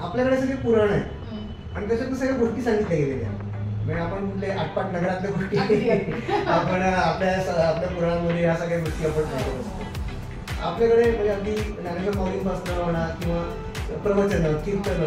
आपल्याकडे सगळे पुराण आहे आणि त्याच्यात सगळ्या गोष्टी सांगितल्या गेलेल्या म्हणजे आपण कुठले आटपाट नगरातल्या गोष्टी आपण आपल्या पुराणांमध्ये ह्या सगळ्या गोष्टी आपण सांगतो. आपल्याकडे म्हणजे अगदी ज्ञानेश्वर माऊलींपासून म्हणा किंवा प्रवचन कीर्तन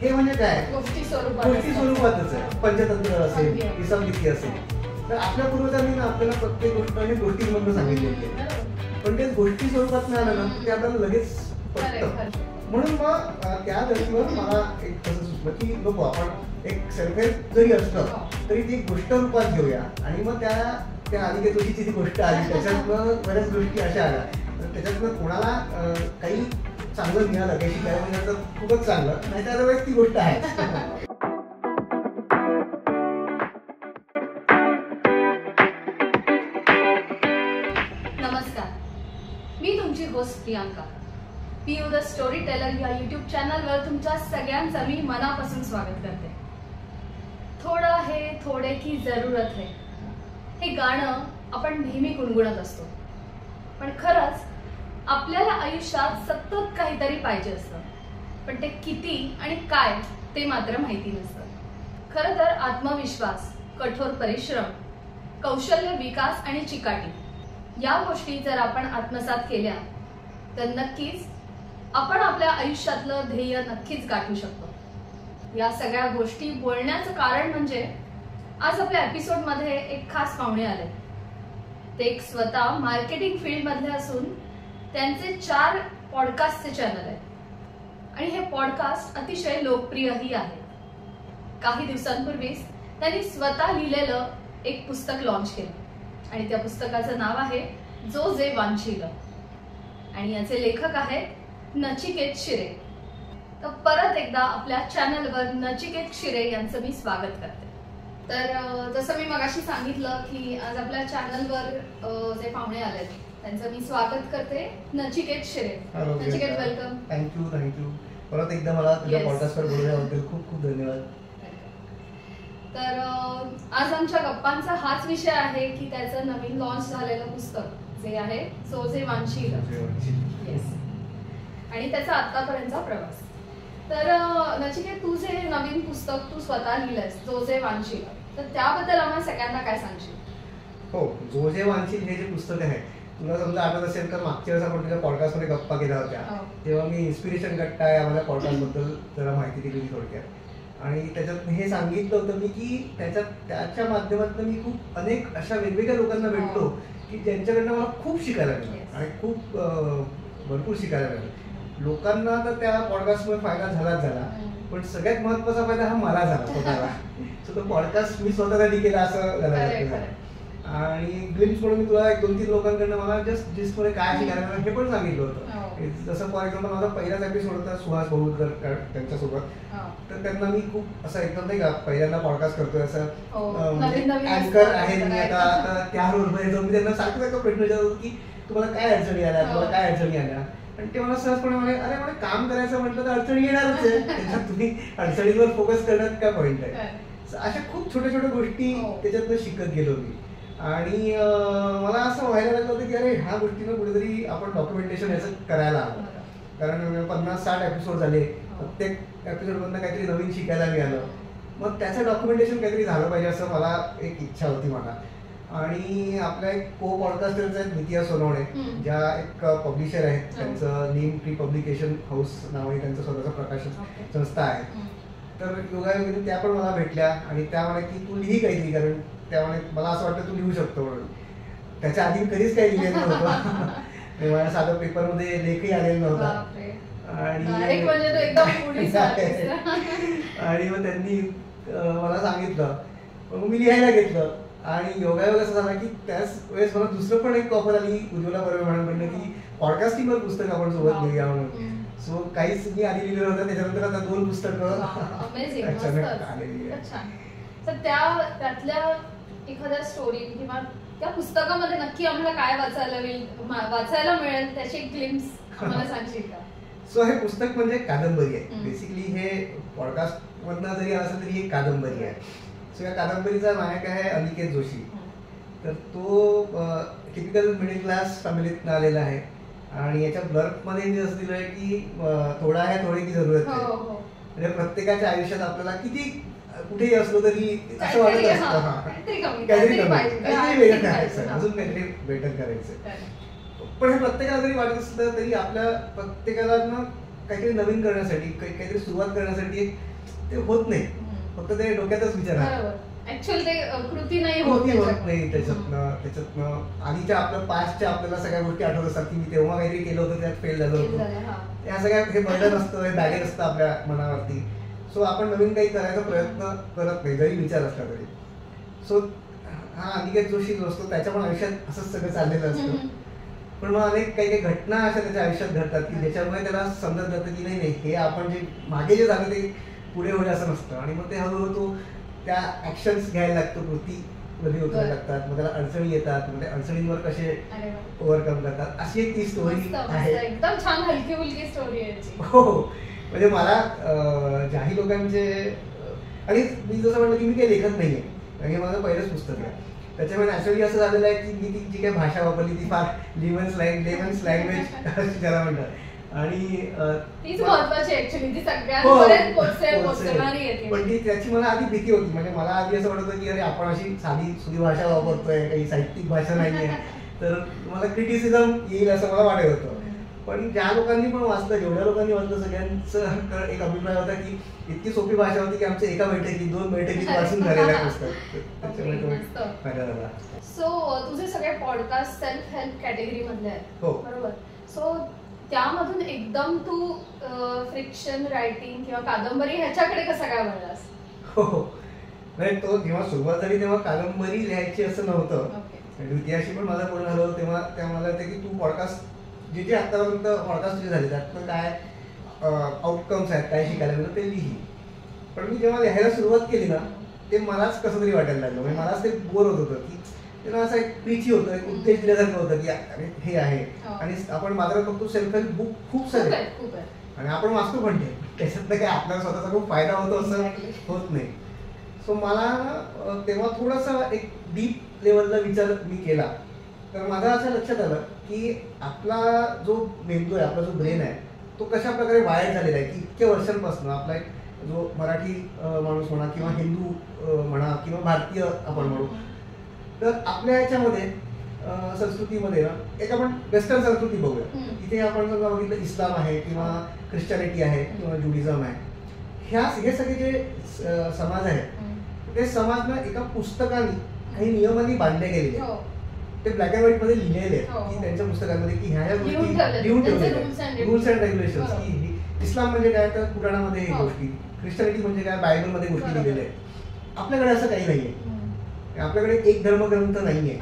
हे म्हणजे काय गोष्टी स्वरूपातच आहे. पंचतंत्र असेल ईसामगीती असेल तर आपल्या पूर्वजांनी आपल्याला प्रत्येक गोष्ट आणि गोष्टींमधून सांगितलेली आहे पण ते गोष्टी स्वरूपात नाही आलं ना ते आपल्याला लगेच पटतं. म्हणून मग त्या धर्तीवर मला एक कसं सुचलं की बघू आपण एक सेल्फ हेल्प जरी असलं तरी ती एक गोष्ट रूपात घेऊया आणि मग त्या अनिकेत जोशीची जी गोष्ट आली त्याच्यातनं बऱ्याच गोष्टी अशा आल्या तर त्याच्यातनं कोणाला काही चांगलं मिळालं काही शिकायला मिळालं तर खूपच चांगलं नाही तर अदरवाईज ती गोष्ट आहे. मी तुमची host Priyanka. Piu the storyteller या यूट्यूब चॅनलवर तुमच्या सगळ्यांचं मी मनापासून स्वागत करते. थोडा है थोडे की जरूरत है हे गाणं आपण नेहमी गुणगुणत असतो पण खरंच आपल्याला आयुष्यात सतत काहीतरी पाहिजे असतं पण ते किती आणि काय ते मात्र माहिती नसतं. खरं तर आत्मविश्वास, कठोर परिश्रम, कौशल्य विकास आणि चिकाटी या गोष्टी जर आपण आत्मसात केल्या तर नक्कीच आपण आपल्या आयुष्यातलं ध्येय नक्कीच गाठू शकतो. या सगळ्या गोष्टी बोलण्याचं कारण म्हणजे आज आपल्या एपिसोड मध्ये एक खास पाहुणे आले. ते एक स्वतः मार्केटिंग फील्ड मधले असून त्यांचे 4 पॉडकास्टचे चॅनल आहेत आणि हे पॉडकास्ट अतिशय लोकप्रियही आहेत. काही दिवसांपूर्वीच त्यांनी स्वतः लिहिलेलं एक पुस्तक लॉन्च केलं आणि त्या पुस्तकाचं नाव आहे जो जे वांछील आणि याचे लेखक आहेत नचिकेत शिरे. तर परत एकदा आपल्या चॅनलवर नचिकेत शिरे यांचं मी स्वागत करते. तर जसं मी मगाशी सांगितलं की आज आपल्या चॅनलवर जे पाहुणे आलेत त्यांचं मी स्वागत करते. नचिकेत शिरे. नचिकेत वेलकम. थँक्यू परत एकदा मला तुझ्या पॉडकास्टवर बोलण्याबद्दल खूप खूप धन्यवाद. तर आज आमच्या गप्पांचा हाच विषय आहे की त्याचं नवीन लॉन्च झालेलं पुस्तक जे आहे जो जे वांछील आणि त्याचा आतापर्यंतचा प्रवास. तर नचिकेत तू जे नवीन पुस्तक तू स्वतः लिहिलंयस जो जे वांछील तर त्याबद्दल आम्हाला सगळ्यांना काय सांगशील? हो, जो जे वांछील हे जे पुस्तक आहे तुला समजा आठवत असेल तर मागच्या वेळेस आपण तुझ्या पॉडकास्टमध्ये गप्पा केल्या होत्या तेव्हा मी इन्स्पिरेशन गट्टा या माझ्या पॉडकास्टबद्दल जरा माहिती दिली थोडक्यात आणि त्याच्यात हे सांगितलं होतं मी की त्याच्या माध्यमातून मी खूप अनेक अशा वेगवेगळ्या लोकांना भेटलो की ज्यांच्याकडनं मला खूप शिकायला मिळालं आणि खूप भरपूर शिकायला मिळालं. लोकांना तर त्या पॉडकास्टमुळे फायदा झालाच झाला पण सगळ्यात महत्त्वाचा फायदा हा मला झाला स्वतःला. सो तो पॉडकास्ट मी स्वतःसाठी केला असं झालं आणि ग्लिम्स म्हणून मी तुला 1-2-3 लोकांकडनं मला जस्ट मध्ये काय शिकायला मिळालं हे पण सांगितलं होतं. जसं फॉर एक्झाम्पल माझा पहिलाच एपिसोड होता सुहास भाऊकर त्यांच्यासोबत तर त्यांना मी खूप असं एकदम नाही का पहिल्यांदा पॉडकास्ट करतोय असं अँकर आहे मी आता त्या रोलमध्ये जाऊन मी त्यांना सारखं प्रश्न विचारतो की तुम्हाला काय अडचणी आल्या तुम्हाला काय अडचणी आल्या आणि ते मला सहजपणे म्हणे अरे मला काम करायचं म्हटलं तर अडचणी येणारच आहे त्याच्यात तुम्ही अडचणींवर फोकस करण्यात काय पॉईंट आहे. अशा खूप छोट्या छोट्या गोष्टी त्याच्यातनं शिकत गेलो मी आणि मला असं व्हायला लागलं होतं की अरे ह्या गोष्टीनं कुठेतरी आपण डॉक्युमेंटेशन याचं करायला हवं कारण 50-60 एपिसोड झाले प्रत्येक एपिसोडमधनं काहीतरी नवीन शिकायला मिळालं मग त्याचं डॉक्युमेंटेशन काहीतरी झालं पाहिजे असं मला एक इच्छा होती मला. आणि आपल्या एक को पॉडकास्टर्स आहेत नित्या सोनवणे ज्या एक पब्लिशर आहेत त्यांचं नेम प्री पब्लिकेशन हाऊस नावाने त्यांचं स्वतःचं प्रकाशन संस्था आहे. तर योगायोगाने त्या पण मला भेटल्या आणि त्या म्हणे की तू लिही काहीतरी कारण त्यामुळे मला असं वाटतं तू लिहू शकतो म्हणून. त्याच्या आधी कधीच काही लिहिलेलं नव्हतं माझ्या साधं पेपरमध्ये लेखही आलेला नव्हता आणि मग त्यांनी मला सांगितलं मग मी लिहायला घेतलं आणि योगायोग असं झाला की त्याच वेळेस मला दुसरं पण एक ऑफर आली उज्ज्वला बरोबर म्हणून की पॉडकास्टिंगवर पुस्तक आपण सोबत लिहूया म्हणून. सो काहीच मी आधी लिहिलं होतं त्याच्यानंतर आता 2 पुस्तकं आलेली आहेत. तर त्यातल्या एखाद्या स्टोरी किंवा त्या पुस्तकामध्ये नक्की आम्हाला काय वाचायला मिळेल त्याची ग्लिम्स आम्हाला सांगशील का? सो हे पुस्तक म्हणजे कादंबरी आहे बेसिकली. हे पॉडकास्ट मधनं जरी असेल तरी ही कादंबरी आहे. सो या कादंबरीचा नायक आहे अनिकेत जोशी. तर तो टिपिकल मिडल क्लास फॅमिलीतनं आलेला आहे आणि याच्या ब्लर्ब मध्ये मी असं दिलंय की थोडा है थोडे की जरूरत आहे. म्हणजे प्रत्येकाच्या आयुष्यात आपल्याला किती कुठेही असलो तरी असं वाटत असतं काहीतरी वेगळं करायचं, अजून काहीतरी बेटर करायचं. पण हे प्रत्येकाला जरी वाटत असलं तरी आपल्या प्रत्येकाला ना काहीतरी नवीन करण्यासाठी काहीतरी सुरुवात करण्यासाठी ते होत नाही, फक्त ते डोक्यातच विचार कृती नाही होत नाही त्याच्यातनं. आधीच्या आपल्या पास्टच्या आपल्याला सगळ्या गोष्टी आठवत असतात की मी तेव्हा काहीतरी केलं होतं, त्यात फेल झालं होतं. या सगळ्या हे बर्डन असतं, हे बॅगेज असतं आपल्या मनावरती. सो आपण नवीन काही करायचा प्रयत्न करत नाही जरी विचार असला तरी. सो हा अनिकेत जोशी जो असतो त्याच्या पण आयुष्यात असंच सगळं चाललेलं असतं. पण मग अनेक काही घटना अशा त्याच्या आयुष्यात घडतात की ज्याच्यामुळे त्याला समजत जातं की नाही हे आपण जे मागे जे झालं ते पुढे होईल असं नसतं. आणि मग ते हळूहळू तो त्या ऍक्शन्स घ्यायला लागतो, कृती मध्ये उतरायला लागतात. मग त्याला अडचणी येतात, म्हणजे अडचणींवर कसे ओव्हरकम करतात, अशी एक ती स्टोरी आहे. एकदम छान हलकी फुलकी स्टोरी आहे. हो, म्हणजे मला ज्याही लोकांचे, आणि मी जसं म्हणलं की मी काही लेखत नाहीये, हे माझं पहिलंच पुस्तक आहे. त्याच्यामुळे नॅचरली असं झालेलं आहे की मी ती जी काही भाषा वापरली ती फार लेमन्स लँग्वेज अशी त्याला म्हणतात. आणि तीच महत्त्वाची ऍक्च्युअली, ती सगळ्यांपर्यंत पोहोचणारी आहे. पण ती त्याची मला आधी भीती होती. म्हणजे मला आधी असं वाटत होतं की अरे आपण अशी साधी सुधी भाषा वापरतोय, काही साहित्यिक भाषा नाहीये, तर मला क्रिटिसिझम येईल असं मला वाटत होतं. पण ज्या लोकांनी पण वाचलं, जेवढ्या लोकांनी वाचलं, सगळ्यांचा एक अभिप्राय होता की इतकी सोपी भाषा होती की आमच्या एका बैठकीत 2 बैठकीत वाचून झालेलं आहे पुस्तक. त्याच्यामुळे फायदा झाला. सो तुझे सगळे पॉडकास्ट सेल्फ हेल्प कॅटेगरी मधले आहेत, हो बरोबर? सो त्यामधून एकदम तू फ्रिक्शन रायटिंग किंवा कादंबरी ह्याच्याकडे कसा काय वळलास? हो, नाही तो जेव्हा सुरुवात झाली तेव्हा कादंबरी लिहायची असं नव्हतं. द्वितीयाशी पण माझं बोलणं झालं तेव्हा त्या मला ते की तू पॉडकास्ट जे आतापर्यंत पॉडकास्ट तुझे झाले त्यातनं काय आउटकम्स आहेत, काय शिकायला मिळतं ते लिही. पण मी जेव्हा लिहायला सुरुवात केली ना ते मलाच कसं तरी वाटायला लागलं. म्हणजे मलाच ते बोर होत होतं की तेव्हा असं एक प्रीची होतं, एक उद्देश दिल्यासारखं होतं की अरे हे आहे. आणि आपण बाजारात बघतो सेल्फ हेल्प बुक खूप सारे आणि आपण वाचतो पण ते, त्याच्यातनं काय आपल्याला स्वतःचा खूप फायदा होतो असं होत नाही. सो मला तेव्हा थोडासा एक डीप लेवलला विचार मी केला, तर माझं असं लक्षात आलं की आपला जो मेंदू आहे, आपला जो ब्रेन आहे, तो कशा प्रकारे वायर झालेला आहे की इतक्या वर्षांपासून आपला एक जो मराठी माणूस म्हणा किंवा हिंदू म्हणा किंवा भारतीय आपण म्हणू, तर आपल्या याच्यामध्ये संस्कृतीमध्ये ना एक आपण वेस्टर्न संस्कृती बघूया. इथे आपण समजा बघितलं इस्लाम आहे किंवा ख्रिश्चनिटी आहे किंवा ज्युडिझम आहे, हे सगळे जे समाज आहेत ते समाज ना एका पुस्तकाने काही नियमांनी बांधले गेलेले आहेत. ते ब्लॅक अँड व्हाईट मध्ये लिहिलेले आहेत की त्यांच्या पुस्तकांमध्ये की ह्या गोष्टी लिहून ठेवलेल्या, रूल्स अँड रेग्युलेशन्स. की इस्लाम म्हणजे काय तर कुराणामध्ये हे गोष्टी, ख्रिश्चनिटी म्हणजे काय बायबल मध्ये गोष्टी लिहिलेल्या आहेत. आपल्याकडे असं काही नाहीये, आपल्याकडे एक धर्मग्रंथ नाहीये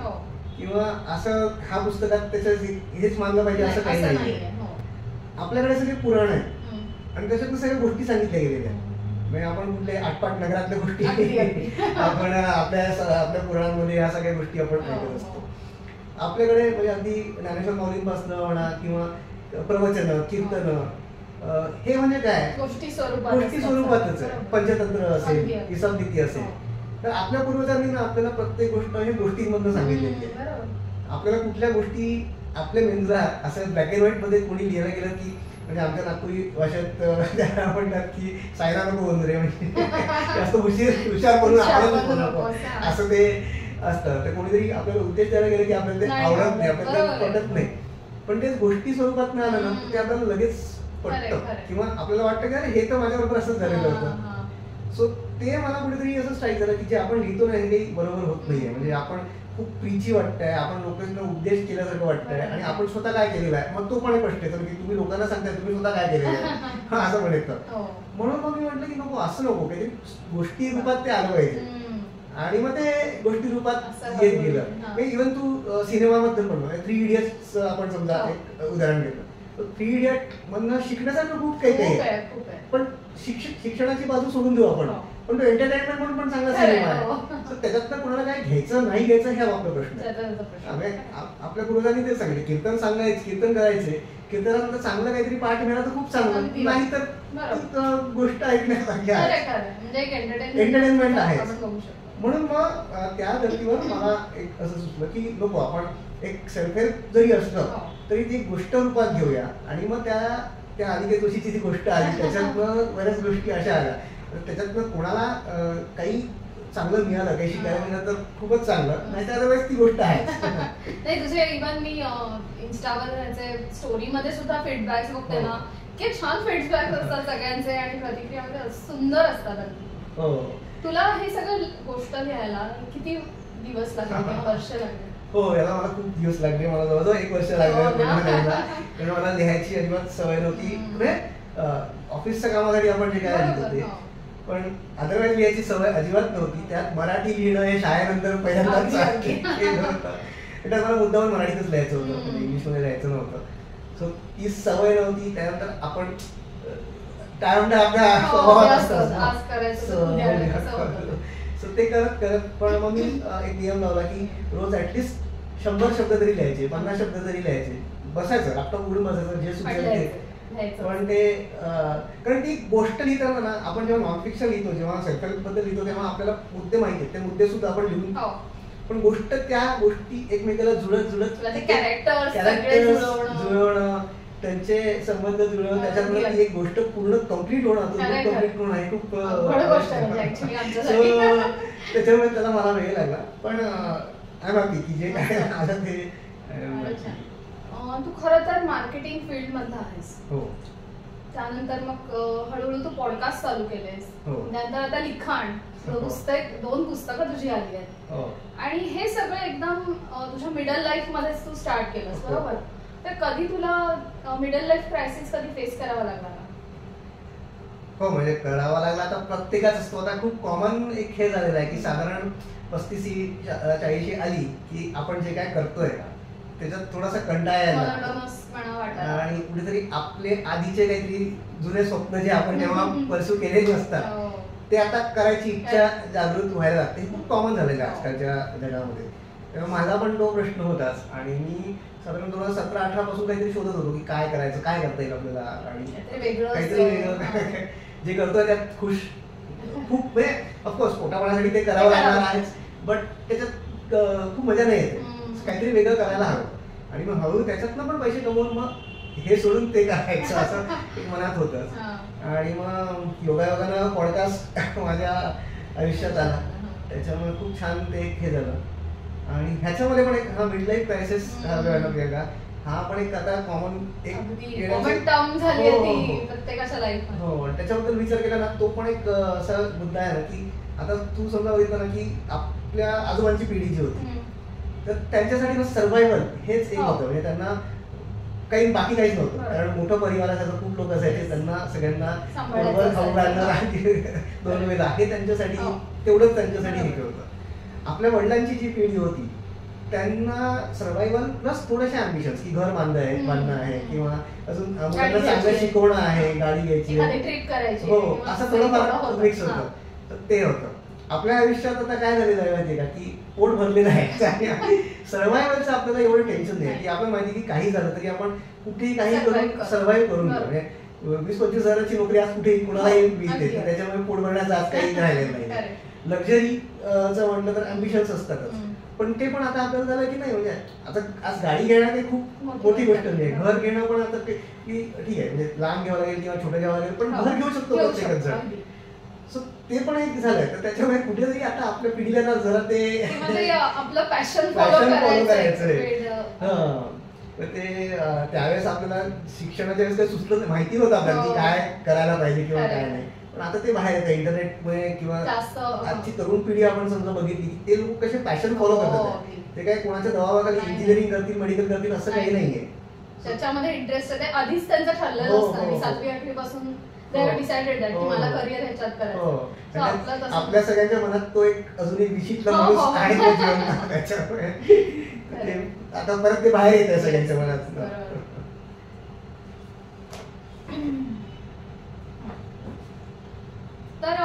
किंवा असं हा पुस्तकात त्याचं हेच मानलं पाहिजे असं काही नाहीये. आपल्याकडे सगळे पुराण आहे आणि त्याच्यातून सगळ्या गोष्टी सांगितल्या गेलेल्या आहेत. म्हणजे आपण कुठले आटपाट नगरातल्या गोष्टी आपण आपल्या पुराणांमध्ये या सगळ्या गोष्टी आपण ऐकत असतो. आपल्याकडे म्हणजे अगदी ज्ञानेश्वर माऊलींपासून म्हणा किंवा प्रवचन, कीर्तन, हे म्हणजे काय गोष्टी स्वरूपातच आहे. पंचतंत्र असेल, ईसामनीती असेल, तर आपल्या पूर्वजांनी ना आपल्याला प्रत्येक गोष्ट हे गोष्टींमधून सांगितलेली आहे. आपल्याला कुठल्या गोष्टी आपल्या मेंदूला असं ब्लॅक अँड व्हाईट मध्ये कोणी लिहायला गेलं की, म्हणजे आमच्या नागपुरी भाषेत त्याला म्हणतात की सायना नको बनू रे, म्हणजे जास्त हुशार बनून आपण नको असं ते असतं. तर कोणीतरी आपल्याला उद्देश द्यायला गेलं की आपल्याला ते आवडत नाही, आपल्याला पटत नाही. पण ते गोष्टी स्वरूपात नाही आलं ना ते आपल्याला लगेच पटतं किंवा आपल्याला वाटतं की अरे हे तर माझ्याबरोबर असंच झालेलं होतं. सो ते मला कुठेतरी असं स्ट्राईक झालं की जे आपण लिहितो ना हे काही बरोबर होत नाहीये. म्हणजे आपण खूप प्रीची वाटतंय, आपण लोकांना उपदेश केल्यासारखं वाटतंय आणि आपण स्वतः काय केलेलं आहे. मग तो पण एक प्रश्न येतो की तुम्ही लोकांना सांगताय तुम्ही स्वतः काय केलेलं आहे असं पण येतं. म्हणून मग मी म्हटलं की नको, असं नको, काहीतरी गोष्टी रूपात ते आलं पाहिजे. आणि मग ते गोष्टी रूपात येत गेलं. इव्हन तू सिनेमाबद्दल म्हणतो, 3 इडियट्स आपण समजा एक उदाहरण घेतलं, 3 इडियट मधनं शिकण्यासारखं खूप काही काही आहे. पण शिक्षणाची बाजू सोडून देऊ आपण, पण तो एंटरटेनमेंट म्हणून पण चांगला सिनेमा आहे. त्याच्यातनं कोणाला काय घ्यायचं नाही घ्यायचं हे आपला प्रश्न आहे. आपल्या पूर्वजांनी ते सांगितले, कीर्तन सांगायचे, कीर्तन करायचे, कीर्तनात चांगलं काहीतरी पाठ मिळालं तर खूप चांगलं, नाही तर गोष्ट ऐकण्यासारखी आहे, एंटरटेनमेंट आहे. म्हणून मग त्या धर्तीवर मला एक असं सुचलं की नको, आपण एक सेल्फ हेल्प जरी असलं तरी ती गोष्ट रूपात घेऊया आणि मग त्या अनिकेत जोशीची जी गोष्ट आली त्याच्यातनं बऱ्याच गोष्टी अशा आल्या. त्याच्यातनं कोणाला काही चांगलं मिळालं, काही शिकायला मिळालं तर खूपच चांगलं, नाही तर अदरवाईज ती गोष्ट आहे. नाही तुझे इव्हन मी इंस्टावर स्टोरी मध्ये सुद्धा फीडबॅक बघते ना, की छान फीडबॅक असतात सगळ्यांचे आणि प्रतिक्रिया सुंदर असतात. तुला हे सगळं गोष्ट लिहायला किती दिवस लागले किंवा वर्ष लागले? हो, याला मला खूप दिवस लागले, मला जवळजवळ 1 वर्ष लागलं. कारण मला लिहायची अजिबात सवय नव्हती. म्हणजे ऑफिसच्या कामासाठी आपण जे काय लिहित होते, पण अदरवाईज लिहायची सवय अजिबात नव्हती. त्यात मराठी लिहिणं हे शाळेनंतर पहिल्यांदाच केलं होतं. त्यात मला मुद्दामून मराठीतच लिहायचं होतं, इंग्लिशमध्ये लिहायचं नव्हतं. सो ती सवय नव्हती. त्यानंतर आपण काय म्हणतो आपल्या स्वभावात असतं, सो ते करत करत पण मग मी एक नियम लावला की रोज ऍटलिस्ट 100 शब्द तरी लिहायचे, 50 शब्द तरी लिहायचे. बसायचं, लॅपटॉप उघडून बसायचं, जे सुचेल ते. पण ते कारण ती गोष्ट लिहिताना ना, आपण जेव्हा नॉन फिक्शन लिहितो, जेव्हा सेल्फ हेल्प बद्दल लिहितो, तेव्हा आपल्याला मुद्दे माहिती आहेत, ते मुद्दे सुद्धा आपण लिहून, पण गोष्ट त्या गोष्टी एकमेकाला जुळत जुळवणं, त्यांचे संबंध जुळवणं, त्याच्यामुळे ती एक गोष्ट पूर्ण कम्प्लीट होणं, कम्प्लीट होणं हे खूप त्याच्यामुळे त्याला मला वेळ लागला. पण आय एम हॅपी की जे काय आलं ते. तू खरं तर मार्केटिंग फील्ड मधला आहेस. हो. त्यानंतर मग हळूहळू तू पॉडकास्ट चालू केलेस. त्यानंतर आता लिखाण, 2 पुस्तकं तुझी आली आहेत. आणि हे सगळं एकदम तुझ्या मिडल लाईफ मध्येच तू स्टार्ट केलंस, बरोबर? तर कधी तुला मिडल लाईफ क्रायसिस कधी फेस करावा लागला? हो, म्हणजे करावा लागला तर प्रत्येकाच असतो. आता खूप कॉमन एक हे झालेला आहे की साधारण 35-40 आली की आपण जे काय करतोय त्याच्यात थोडासा कंटाळा यायला आणि कुठेतरी आपले आधीचे काहीतरी जुने स्वप्न जे आपण जेव्हा परस्यू केलेले नसतात ते आता करायची इच्छा जागृत व्हायला लागते. हे खूप कॉमन झालेलं आहे आजकालच्या जगामध्ये. तेव्हा माझा पण तो प्रश्न होताच आणि मी साधारण 2017-18 पासून काहीतरी शोधत होतो की काय करायचं, काय करता येईल आपल्याला आणि काहीतरी वेगळं जे करतोय त्यात खुश खूप, म्हणजे ऑफकोर्स पोटापाण्यासाठी ते करावं लागणार आहेच, बट त्याच्यात खूप मजा नाही येते. काहीतरी वेगळं करायला हवं आणि मग हळूहळू त्याच्यातनं पण पैसे कमवून मग हे सोडून ते करायचं असं एक मनात होतं. आणि मग योगायोगानं पॉडकास्ट माझ्या आयुष्यात आला, त्याच्यामुळे खूप छान ते हे झालं. आणि ह्याच्यामध्ये पण एक मिड लाईफ क्रायसिस हा पण एक आता कॉमन टर्म झाली आहे प्रत्येकाच्या लाईफमध्ये. हो, त्याच्याबद्दल विचार केला ना, तो पण एक असा मुद्दा आहे ना की आता तू समजा बघितलं ना की आपल्या आजोबांची पिढी जी होती तर त्यांच्यासाठी सर्व्हायव्हल हेच एक होतं. म्हणजे त्यांना काही बाकी काहीच नव्हतं, कारण मोठं परिवार असायचं, खूप लोक असायचे, त्यांना सगळ्यांना बरोबर खाऊ घालणं 2 वेळा हे त्यांच्यासाठी तेवढंच त्यांच्यासाठी हे होतं. आपल्या वडिलांची जी पिढी होती त्यांना सर्व्हायव्हल प्लस थोडेसे अँबिशन्स की घर बांधणं आहे किंवा अजून मुलांना चांगलं शिकवणं आहे, गाडी घ्यायची, हो, असं थोडंफार मिक्स होतं. तर ते होतं. आपल्या आयुष्यात आता काय झालेलं आहे माहिती का की पोट भरलेलं आहे, सर्व्हायवलचं आपल्याला एवढं टेन्शन नाही की आपण माहिती की काही झालं तरी आपण कुठेही काही करून सर्व्हाइव्ह करून घेऊ. 20-25 हजाराची नोकरी आज कुठेही कुणालाही मिळते, त्याच्यामुळे पोट भरण्याचं आज काही राहिलेलं नाही. लक्झरीचं म्हटलं तर अँबिशन्स असतातच, पण ते पण आता आपल्याला झालं की नाही, म्हणजे आता आज गाडी घेणं काही खूप मोठी गोष्ट नाही, घर घेणं पण आता की ठीक आहे, म्हणजे लहान घ्यावं लागेल किंवा छोटं घ्यावं लागेल, पण घर घेऊ शकतो प्रत्येकच जण. सो ते पण एक झालंय. तर त्याच्यामुळे कुठेतरी आता आपल्या पिढीला ना जरा ते आपलं पॅशन फॉलो करायचंय. तर ते त्यावेळेस आपल्याला शिक्षणाच्या वेळेस काही सुचलं माहिती नव्हतं आपल्याला की काय करायला पाहिजे किंवा काय नाही. पण आता ते बाहेर येतं इंटरनेटमुळे किंवा आजची तरुण पिढी आपण समजा बघितली की ते लोक कसे पॅशन फॉलो करतात. ते काय कोणाच्या दबावाखाली इंजिनिअरिंग करतील, मेडिकल करतील असं काही नाहीये. त्याच्यामध्ये इंटरेस्ट आहे, आधीच त्यांचं ठरलेलं असतं. 7वी-8वी पासून डिसाइडेड आहे की मला करिअर ह्याच्यात करायचं. आपल्या सगळ्यांच्या मनात तो एक अजून एक विचित्र माणूस आहे त्याच्यामुळे आता परत ते बाहेर येत आहे सगळ्यांच्या मनात. तर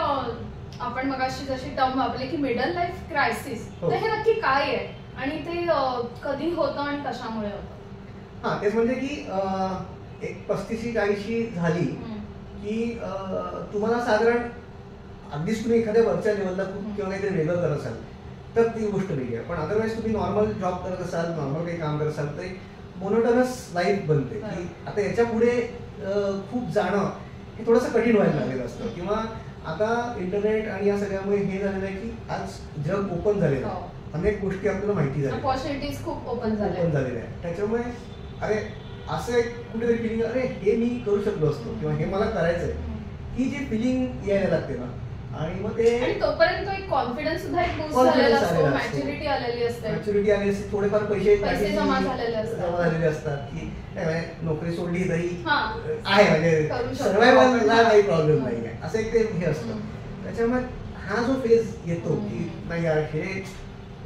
आपण मगाशी जशी टर्म वापरली की मिडल लाईफ क्रायसिस, तर हे नक्की काय आहे आणि ते कधी होतं आणि कशामुळे होतं? हा, तेच म्हणजे की एक 35-40 झाली की तुम्हाला साधारण अगदीच तुम्ही एखाद्या वरच्या लेवलला खूप किंवा काहीतरी वेगळं करत असाल तर ती गोष्ट वेगळी आहे. पण अदरवाईज तुम्ही नॉर्मल जॉब करत असाल, नॉर्मल काही काम करत असाल तर मोनोटोनस लाईफ बनते की आता याच्या पुढे खूप जाणं हे थोडंसं कठीण व्हायला लागलेलं असतं. किंवा आता इंटरनेट आणि या सगळ्यामुळे हे झालेलं आहे की आज जग ओपन झालेलं आहे, अनेक गोष्टी आपल्याला माहिती झाल्या, अपॉर्च्युनिटीज खूप ओपन झाल्या आहे. त्याच्यामुळे अरे असं एक कुठेतरी फिलिंग, अरे हे मी करू शकलो असतो किंवा हे मला करायचंय, ही जी फिलिंग यायला लागते ना. आणि मग ते तोपर्यंत एक कॉन्फिडन्स सुद्धा एक बूस्ट झालेला असतो, मॅच्युरिटी आलेली असते, थोडेफार पैसे जमा झालेले असतात की नोकरी सोडली तरी आहे, म्हणजे सर्वायवलला काही प्रॉब्लेम नाही आहे, असं एक ते हे असतं. त्याच्यामुळे हा जो फेज येतो की नाही यार हे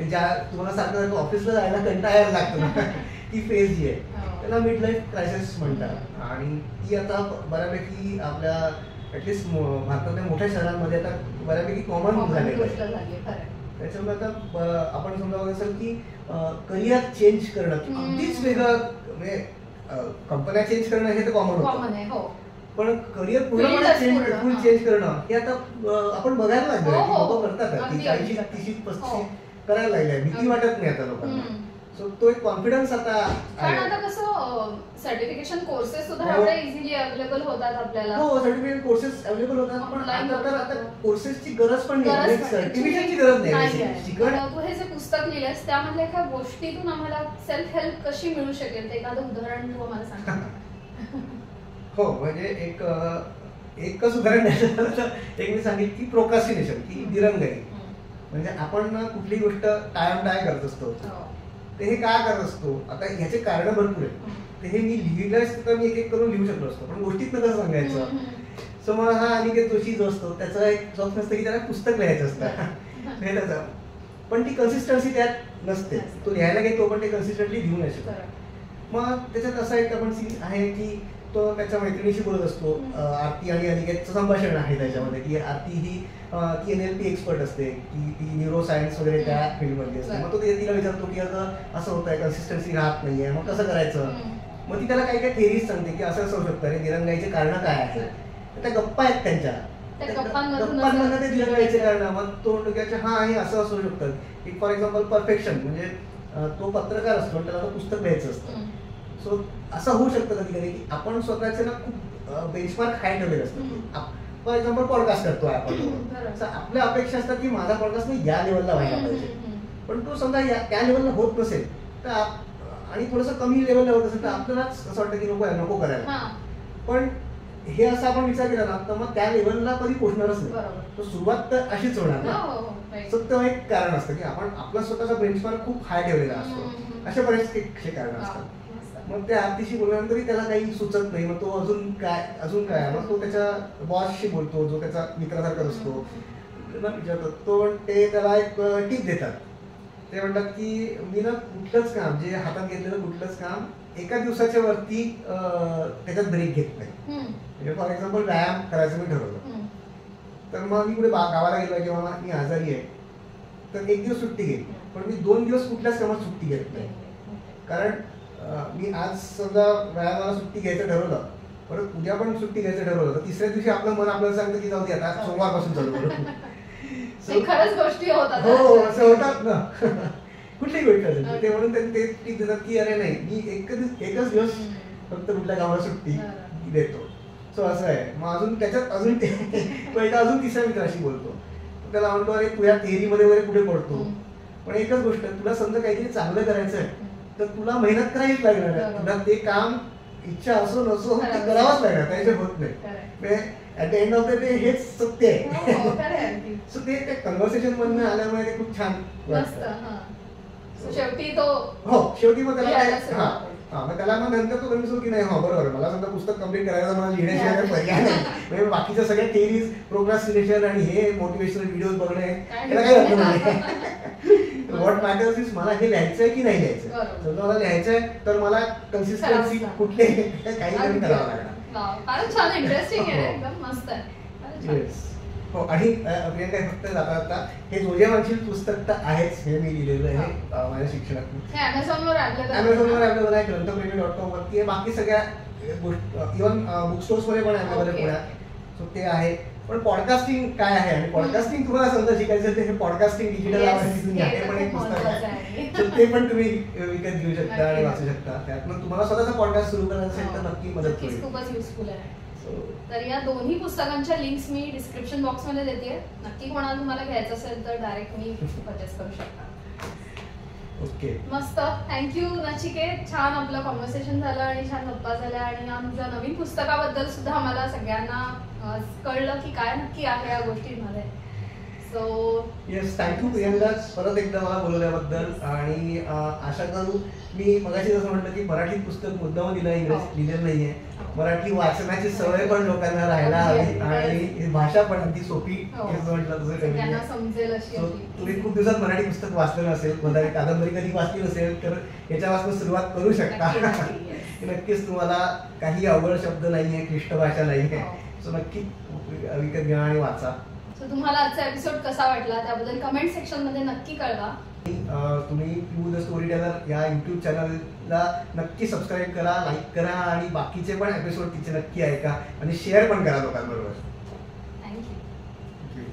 ज्या तुम्हाला सारखं ऑफिसला जायला कंटाळायला लागतो ना, ती फेज जी आहे त्याला मिड लाईफ क्रायसिस म्हणतात. आणि ती आता बऱ्यापैकी आपल्या ऍटलिस्ट भारतातल्या मोठ्या शहरांमध्ये आता बऱ्यापैकी कॉमन झालेलं आहे. त्याच्यामुळे आता आपण समजा बघत असेल की करिअर चेंज करणं अगदीच वेगळं, म्हणजे कंपन्या चेंज करणं हे तर कॉमन होतं, पण करिअर पूर्णपणे चेंज करणं हे आता आपण बघायला लागलोय, लोक करतात की 40, 30, 35 करायला लागले, भीती वाटत नाही आता लोकांना. सो तो एक कॉन्फिडन्स आता, कारण आता कसं सर्टिफिकेशन कोर्सेस सुद्धा एवढे इझिली अवेलेबल होतात आपल्याला. हो, सर्टिफिकेशन कोर्सेस अवेलेबल होतात, पण आता कोर्सेसची गरज पण नाही, सर्टिफिकेशनची गरज नाही. तू हे जे पुस्तक लिहिलंस त्यामधल्या एका गोष्टीतून आम्हाला सेल्फ हेल्प कशी मिळू शकेल ते एखादं उदाहरण तू आम्हाला सांग. हो, म्हणजे एकच उदाहरण द्यायचं तर एक मी सांगितलं की प्रोक्रॅस्टिनेशन, की दिरंगाई. म्हणजे आपण कुठली गोष्ट टाळमटाळ करत असतो, ते हे का करत असतो, आता ह्याचे कारण भरपूर आहेत. ते हे मी लिहिलं तर मी एक करून लिहू शकलो असतो, पण गोष्टीत कसं सांगायचं. सो मग हा अनिकेत जोशी जो असतो त्याचा एक स्वप्न असतं की त्याला पुस्तक लिहायचं असतं, पण ती कन्सिस्टन्सी त्यात नसते. तो लिहायला घेतो पण ते कन्सिस्टंटली लिहू नाही शकतो. मग त्याच्यात असा एक आपण सीन आहे की तो त्याच्या मैत्रिणीशी बोलत असतो, आरती आणि अनिकेतचं संभाषण आहे त्याच्यामध्ये, की आरती ही ती NLP एक्सपर्ट असते, की ती न्यूरो सायन्स वगैरे त्या फील्डमध्ये असते. मग तो तिला विचारतो की असं होतंय, कन्सिस्टन्सी राहत नाहीये, मग कसं करायचं. मग ती त्याला काही काही थेरीज सांगते की असं असं होऊ शकतं, अरे दिरंगाईचे कारण काय आहेत. त्या गप्पा आहेत त्यांच्या, गप्पांमधनं ते दिरंगाईचे कारण. मग तो डोक्याचे हा हे असं असू शकतं की फॉर एक्झाम्पल परफेक्शन, म्हणजे तो पत्रकार असतो त्याला तो पुस्तक लिहायचं असतं. सो असं होऊ शकतं कधी कधी की आपण स्वतःचे ना खूप बेंचमार्क हाय ठेवलेले असतात. फॉर एक्झाम्पल पॉडकास्ट करतोय आपण, आपल्या अपेक्षा असतात की माझा पॉडकास्ट नाही या लेवलला व्हायला पाहिजे, पण तो समजा त्या लेवलला होत नसेल तर आणि थोडंसं कमी लेवलला होत असेल तर आपल्यालाच असं वाटतं की नको करायला. पण हे असं आपण विचार केला ना तर मग त्या लेवलला कधी पोहोचणारच नाही. तर सुरुवात तर अशीच होणार ना. फक्त एक कारण असतं की आपण आपला स्वतःचा बेंचमार्क खूप हाय ठेवलेला असतो, अशा बरेचसे कारण असतात. मग त्या आरतीशी बोलल्यानंतरही त्याला काही सुचत नाही. मग तो अजून काय मग तो त्याच्या बॉसशी बोलतो जो त्याचा मित्रासारखा असतो, विचारतो. तो ते त्याला एक टीप देतात. ते म्हणतात की मी ना कुठलंच काम, जे हातात घेतलेलं कुठलंच काम एका दिवसाच्या वरती त्याच्यात ब्रेक घेत नाही. म्हणजे फॉर एक्झाम्पल व्यायाम करायचं मी ठरवलं, तर मग मी कुठे गावाला गेलो किंवा मी आजारी आहे तर एक दिवस सुट्टी घेईल, पण मी 2 दिवस कुठल्याच कामात सुट्टी घेत नाही. कारण मी आज समजा व्यायामाला सुट्टी घ्यायचं ठरवलं, परत उद्या पण सुट्टी घ्यायचं ठरवलं, तर तिसऱ्या दिवशी आपलं मन आपल्याला सांगतं की जाऊ दे आता सोमवारपासून चालू करू. खरंच गोष्टी होतात. हो, असं होतात ना कुठलीही गोष्ट असेल ते. म्हणून ते टीप देतात की अरे नाही, मी एकच दिवस फक्त कुठल्या कामाला सुट्टी देतो. सो असं आहे. मग अजून त्याच्यात अजून अजून तिसऱ्या मित्राशी बोलतो, त्याला म्हणतो अरे तुझ्या थेअरीमध्ये वगैरे कुठे पडतो, पण एकच गोष्ट, तुला समजा काहीतरी चांगलं करायचं आहे तर तुला मेहनत करावीच लागणार आहे. तुला ते काम इच्छा असो नसो ते करावंच लागणार, त्याच्या होत नाही. At the end of the day हेच सत्य आहे. सो ते कन्व्हर्सेशन मधनं आल्यामुळे ते खूप छान वाटतं. शेवटी मग त्याला मग नंतर तो कन्व्हिन्स होतो की नाही हो बरोबर, मला समजा पुस्तक कम्प्लीट करायचं, मला लिहिण्याशिवाय पर्याय नाही. म्हणजे बाकीच्या सगळ्या थेरीज, प्रोक्रॅस्टिनेशन आणि हे मोटिवेशनल व्हिडिओज बघणे त्याला काही अर्थ नाही. व्हॉट मॅटर्स इज मला हे लिहायचंय की नाही लिहायचं. समजा मला लिहायचंय तर मला कन्सिस्टन्सी कुठले काही कमी करावं लागणार. इंटरेस्टिंग आहे, एकदम मस्त आहे. हो, आणि प्रियंका फक्त जाता हे जोजे वांशील पुस्तक तर आहेच, हे मी लिहिलेलं आहे माझ्या शिक्षणात. अमेझॉनवर अवेलेबल आहे, ग्रंथप्रेमी.com वरती. बाकी सगळ्या गोष्टी इव्हन बुक स्टोर्स मध्ये पण अवेलेबल आहे पुण्यात. सो ते आहे. पण पॉडकास्टिंग काय आहे आणि पॉडकास्टिंग तुम्हाला समजा शिकायचं तर हे पॉडकास्टिंग डिजिटल आवाजाची दुनिया हे पण एक पुस्तक आहे. तर ते पण तुम्ही विकत घेऊ शकता आणि वाचू शकता. त्यातनं तुम्हाला स्वतःचा पॉडकास्ट सुरू करायचा असेल तर नक्की मदत होईल. खूपच युजफुल आहे. तर या दोन्ही पुस्तकांच्या लिंक्स मी डिस्क्रिप्शन बॉक्स मध्ये देते. नक्की कोणाला तुम्हाला घ्यायचं असेल तर डायरेक्ट मी परचेस करू शकता. ओके, मस्त. थँक्यू नचिकेत. छान आपलं कॉन्व्हर्सेशन झालं आणि छान गप्पा झाल्या आणि आमच्या नवीन पुस्तकाबद्दल सुद्धा आम्हाला सगळ्यांना कळलं की काय नक्की आहे या गोष्टींमध्ये. सो येस, थँक्यू प्रियंका परत एकदा मला बोलवल्याबद्दल. आणि आशा करू मी मगाशी जसं म्हटलं की मराठी पुस्तक मुद्दाम लिहिलेलं नाहीये. मराठी वाचनाची सवय पण लोकांना राहायला हवी आणि भाषा पण अगदी सोपी म्हटलं तसं तुम्ही खूप दिवसात मराठी पुस्तक वाचलं नसेल, मराठी कादंबरी कधी वाचली नसेल तर याच्यापासून सुरुवात करू शकता. नक्कीच तुम्हाला काही अवघड शब्द नाहीये, क्लिष्ट भाषा नाहीये. सो नक्की विकत घ्या आणि वाचा. सो तुम्हाला आजचा एपिसोड कसा वाटला त्याबद्दल कमेंट सेक्शन मध्ये नक्की कळवा. तुम्ही पीयू द स्टोरी टेलर या युट्यूब चॅनलला नक्की सबस्क्राईब करा, लाईक करा आणि बाकीचे पण एपिसोड तिचे नक्की ऐका आणि शेअर पण करा लोकांबरोबर.